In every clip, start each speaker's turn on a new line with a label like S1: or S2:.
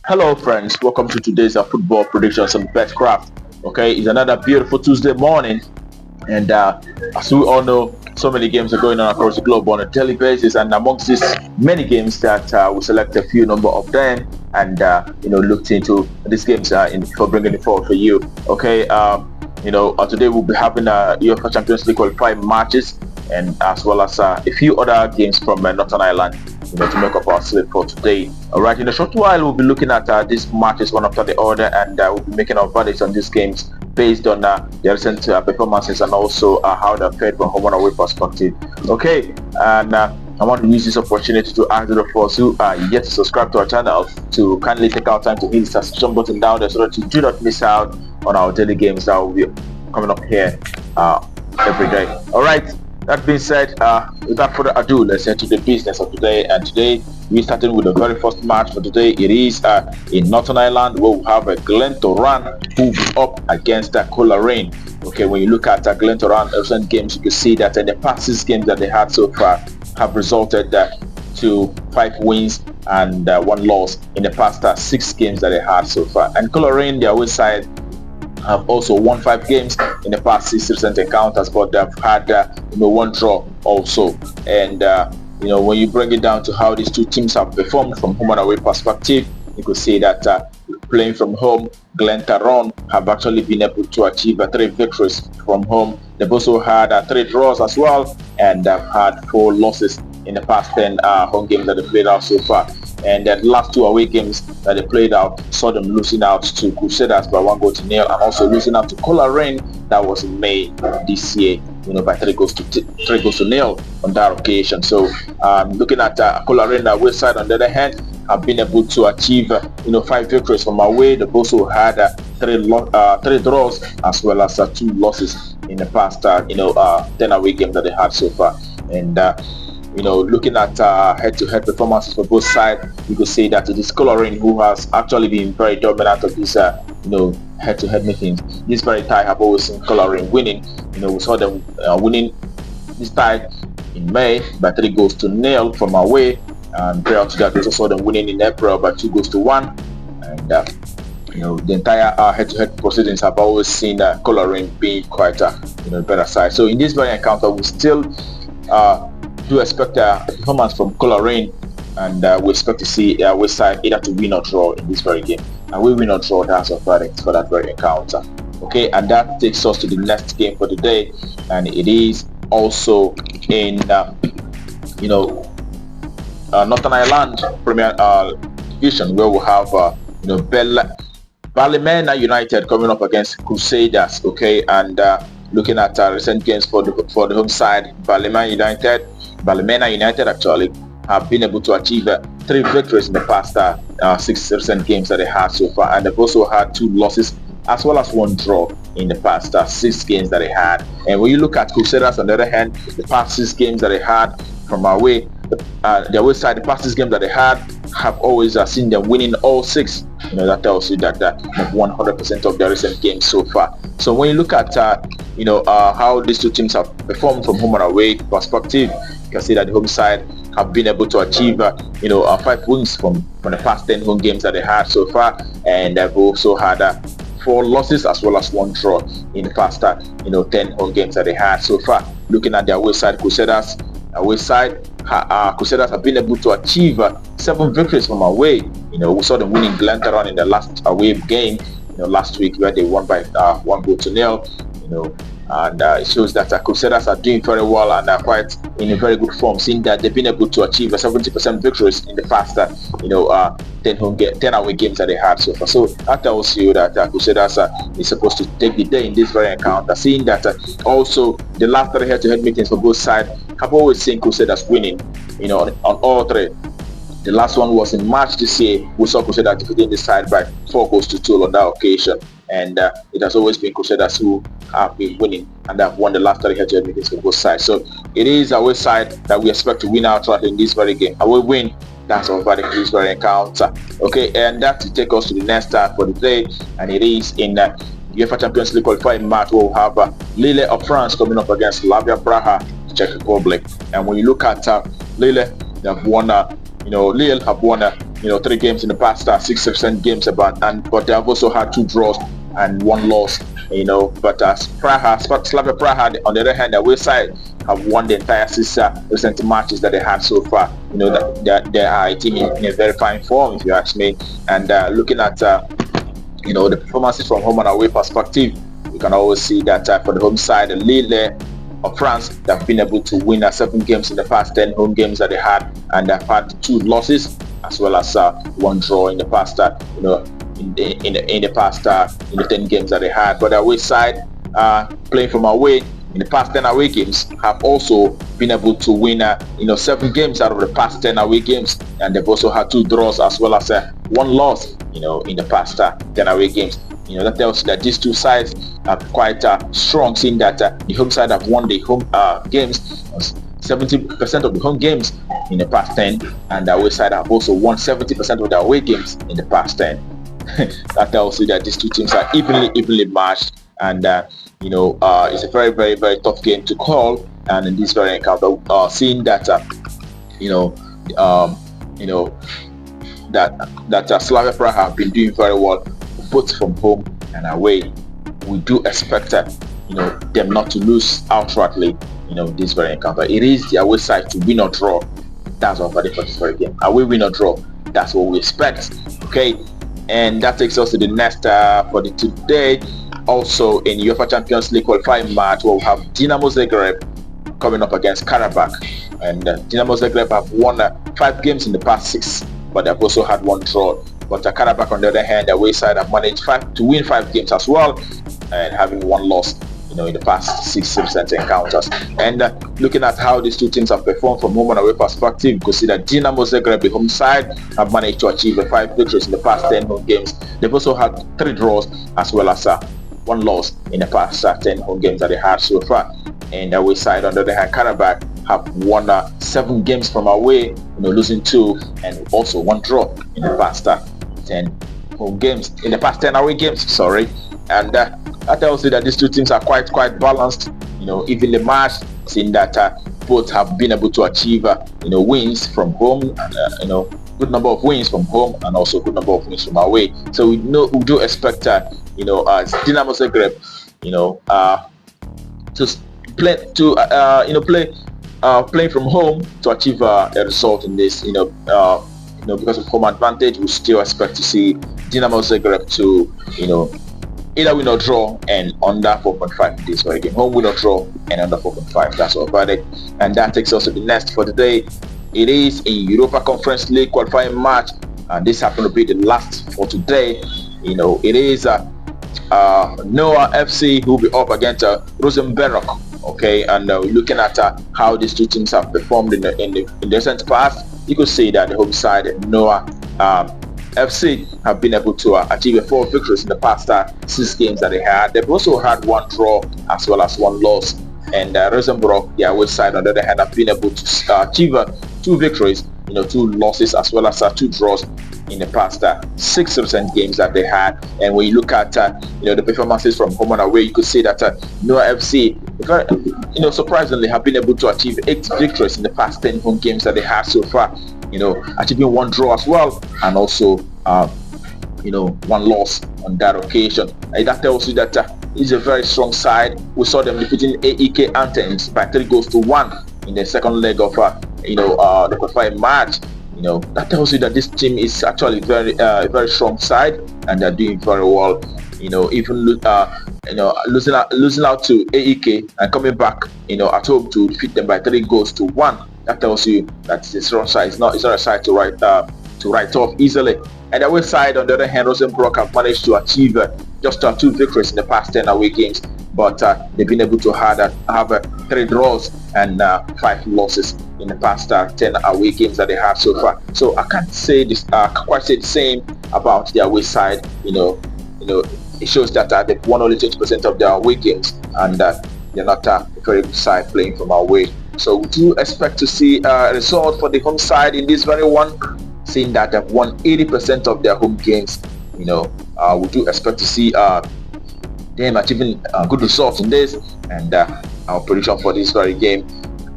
S1: Hello, friends. Welcome to today's football predictions on Betkraft. Okay, it's another beautiful Tuesday morning, and as we all know, so many games are going on across the globe on a daily basis. And amongst these many games, that we select a few number of them, and looked into these games for bringing it forward for you. Okay, today we'll be having UEFA Champions League qualifying matches, and as well as a few other games from Northern Ireland, to make up our slate for today. All right, in a short while, we'll be looking at these matches one after the other, and we'll be making our verdicts on these games based on their recent performances and also how they're fared from home and away perspective. Okay, and I want to use this opportunity to ask those of us who are yet to subscribe to our channel to kindly take our time to hit the subscription button down there so that you do not miss out on our daily games that will be coming up here every day. All right. That being said, without further ado, let's head to the business of today. And today, we're starting with the very first match for today. It is in Northern Ireland, where we have a Glentoran who is up against Coleraine. Okay, when you look at Glentoran recent games, you can see that in the past 6 games that they had so far have resulted to 5 wins and 1 loss in the past 6 games that they had so far. And Coleraine, their away side, have also won 5 games in the past 6 recent encounters, but they've had 1 draw also. And when you bring it down to how these two teams have performed from home and away perspective, you could see that playing from home, Glentoran have actually been able to achieve 3 victories from home. They've also had 3 draws as well, and they've had 4 losses in the past 10 home games that they played out so far. And the last 2 away games that they played out saw them losing out to Crusaders by 1-0 and also losing out to Coleraine. That was in May this year, by 3 goals to nil on that occasion. So looking at Coleraine away side, on the other hand, have been able to achieve 5 victories from away. They've also had 3 draws as well as 2 losses in the past 10 away games that they had so far. And looking at head-to-head performances for both sides, you could say that it is Coleraine who has actually been very dominant of this head-to-head meetings. This very tie have always seen Coleraine winning. We saw them winning this tie in May by 3-0 from away, and prior to that we also saw them winning in April by 2-1. And the entire head-to-head proceedings have always seen Coleraine being quite better side. So in this very encounter, we still do expect a performance from Coleraine, and we expect to see which side either to win or draw in this very game. And we win or draw, that's our verdict for that very encounter. Okay, and that takes us to the next game for today, and it is also in Northern Ireland Premier Division, where we have Ballymena United coming up against Crusaders. Okay, and looking at recent games for the home side, Ballymena United actually have been able to achieve 3 victories in the past 6 recent games that they had so far, and they've also had 2 losses as well as 1 draw in the past 6 games that they had. And when you look at Crusaders, on the other hand, the past 6 games that they had from away, the away side, the past 6 games that they had have always seen them winning all 6. That tells you that 100% of their recent games so far. So when you look at how these two teams have performed from home and away perspective, you can see that the home side have been able to achieve 5 wins from the past 10 home games that they had so far, and they've also had 4 losses as well as 1 draw in the past 10 home games that they had so far. Looking at their away side, Crusaders have been able to achieve 7 victories from away. We saw them winning Glentoran in the last away game last week, where they won by 1-0. And it shows that Crusaders are doing very well and are quite in a very good form, seeing that they've been able to achieve 70% victories in the past 10 away games that they had so far. So that tells you that Crusaders is supposed to take the day in this very encounter, seeing that also the last 3 head-to-head meetings for both sides have always seen Crusaders winning on all 3. The last one was in March this year. We saw Crusaders defeating the side by 4-2 on that occasion, and it has always been Crusaders who have been winning, and have won the last 3 head-to-head meetings for both sides. So it is our side that we expect to win outright in this very game. Our win, that's our verdict in this very encounter. Okay, and that will take us to the next start for the day, and it is in UEFA Champions League qualifying match. We'll have Lille of France coming up against Slavia Prague, Czech Republic. And when you look at Lille, they have won Lille have won 3 games in the past 6% games but they have also had 2 draws and 1 loss. But Slavia Prague, on the other hand, the away side have won the entire 6 recent matches that they had so far. That they are a team in a very fine form, if you ask me. And looking at the performances from home and away perspective, you can always see that for the home side, Lille of France, they have been able to win 7 games in the past 10 home games that they had, and they've had 2 losses as well as 1 draw in the past in the past 10 games that they had. But the away side, playing from away in the past 10 away games, have also been able to win 7 games out of the past 10 away games, and they've also had 2 draws as well as 1 loss in the past 10 away games. That tells you that these 2 sides are quite strong, seeing that the home side have won the home games, 70% of the home games in the past 10, and the away side have also won 70% of the away games in the past 10. That tells you that these 2 teams are evenly matched, and it's a very, very, very tough game to call. And in this very encounter, seeing that that Slavia Prague have been doing very well both from home and away, we do expect them not to lose outrightly. This very encounter, it is the away side to win or draw. That's our verdict for this very game. Away, win or draw. That's what we expect. Okay, and that takes us to the next for the today. Also in UEFA Champions League qualifying match, we'll have Dinamo Zagreb coming up against Qarabag, and Dinamo Zagreb have won 5 games in the past 6, but they've also had 1 draw. But Qarabag, on the other hand, the away side have managed to win 5 games as well, and having 1 loss in the past 6 recent encounters. And looking at how these 2 teams have performed from home and away perspective, you can see that Dinamo Zagreb, the home side, have managed to achieve 5 victories in the past 10 home games. They've also had 3 draws as well as 1 loss in the past 10 home games that they had so far. And the away side, on the other hand, Qarabag have won 7 games from away, losing 2 and also 1 draw in the past 10 home games, in the past 10 away games, sorry. And that tells you that these 2 teams are quite balanced, evenly matched, seeing that both have been able to achieve wins from home, and good number of wins from home and also good number of wins from away. So we do expect Dinamo Zagreb playing from home to achieve a result in this, because of home advantage. We still expect to see Dinamo Zagreb to either win or draw and under 4.5 in this very game. Home win or draw and under 4.5. That's our verdict. And that takes us to the next for today. It is a Europa Conference League qualifying match, and this happens to be the last for today. It is Noah FC who will be up against Ruzomberok. Okay, and looking at how these 2 teams have performed in the recent past, you could see that the home side, Noah FC, have been able to achieve 4 victories in the past 6 games that they had. They've also had 1 draw as well as 1 loss. And Ruzomberok, the away side, on the other hand, have been able to achieve 2 victories, 2 losses as well as 2 draws in the past 6 recent games that they had. And when you look at the performances from home and away, you could see that Noah FC, surprisingly, have been able to achieve 8 victories in the past 10 home games that they had so far. Achieving 1 draw as well, and also 1 loss on that occasion. And that tells you that it's a very strong side. We saw them defeating AEK Athens by 3-1 in the second leg of the qualifying match. That tells you that this team is actually very strong side, and they're doing very well. Even losing out to AEK and coming back at home to defeat them by 3-1. That tells you that it's a strong side. It's not a side to write off easily. And the away side, on the other hand, Ruzomberok have managed to achieve just 2 victories in the past 10 away games, but they've been able to have 3 draws and 5 losses in the past 10 away games that they have so far. So I can't say this. Quite say the same about the away side. It shows that they've won only 20% of their away games, and they're not a very good side playing from away. So we do expect to see a result for the home side in this very one, seeing that they've won 80% of their home games. We do expect to see them achieving good results in this, and our prediction for this very game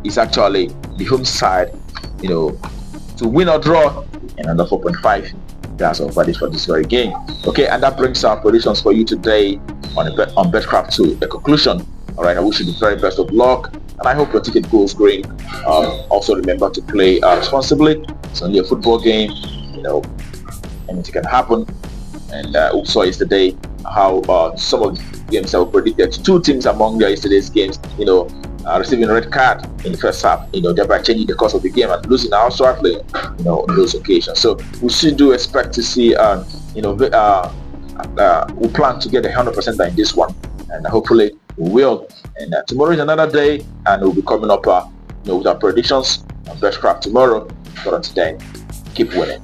S1: is actually the home side, to win or draw and under 4.5. That's our values for this very game. Okay, and that brings our predictions for you today on Betkraft to a conclusion. All right, I wish you the very best of luck, and I hope your ticket goes green. Also, remember to play responsibly. It's only a football game, anything can happen. And we saw yesterday how some of the games that were predicted, 2 teams among yesterday's games, receiving a red card in the first half, thereby changing the course of the game and losing our slightly, on those occasions. So we still do expect to see, we plan to get 100% in this one, and hopefully we will. And tomorrow is another day, and we'll be coming up, with our predictions on Betkraft tomorrow. But until then, keep winning.